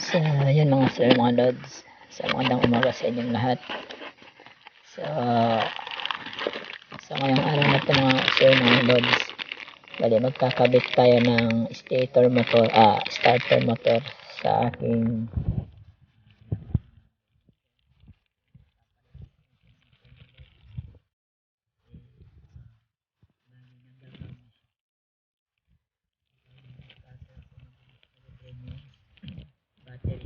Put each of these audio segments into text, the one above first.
So, yan mga sir, mga lods. So, magandang umaga sa inyong lahat. So ngayong araw na ito mga sir, mga lods. Bali, magkakabit tayo ng starter motor sa aking battery.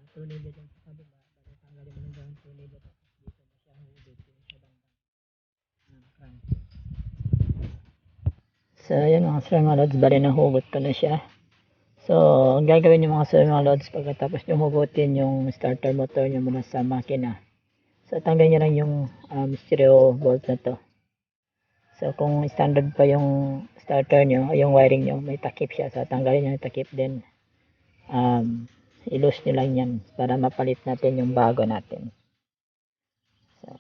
Tornilyo dyan sa kabila, bali tanggalin mo lang yung tornilyo, tapos dito mo siya hugutin sa bandang crank. So yun mga sir, mga lods, bali nahugot ko na siya. So ang gagawin nyo mga sir, mga lods, pagkatapos nyo hugutin yung starter motor nyo mula sa makina, so tanggalin nyo lang yung stereo bolt na to. So kung standard pa yung starter nyo, yung wiring nyo, may takip siya, so tanggalin nyo yung takip din. I-loose nyo lang yan para mapalit natin yung bago natin. So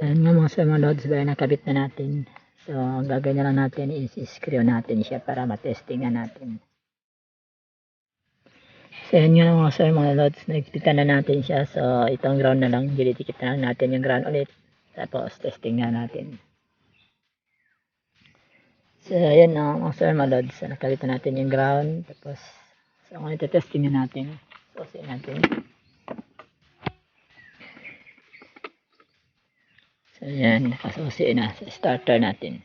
ayun nga mga sir, mga lods, bali nakabit na natin. So ang gagawin lang natin is screw natin siya para matestingan natin. So yun nga mga sir, mga lods, nagpitan na natin siya. So itong ground na lang, didikit na lang natin yung ground ulit, tapos testing na natin. So yun na mga sir, mga lods, so, nakabit na natin yung ground, tapos so ngayon testing na natin. So see natin. So yan, nakasusi na sa starter natin.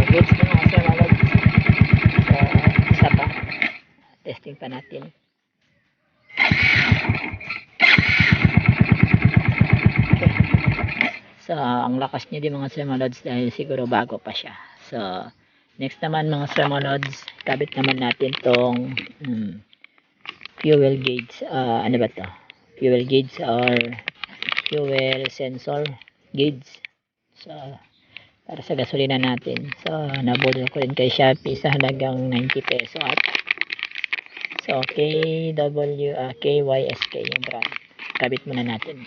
Goods na mga sir, mga lods. So isa pa, testing pa natin. Okay. So ang lakas niya din mga sir, mga lods, dahil siguro bago pa siya. So next naman mga sir, mga lods, kabit naman natin tong fuel gauge. Ano ba to? Fuel gauge or fuel sensor gauge. So para sa gasolina natin. So nabudol ko rin kay Shopee sa halagang 90 peso at so KYSK yung brand. Kabit muna natin.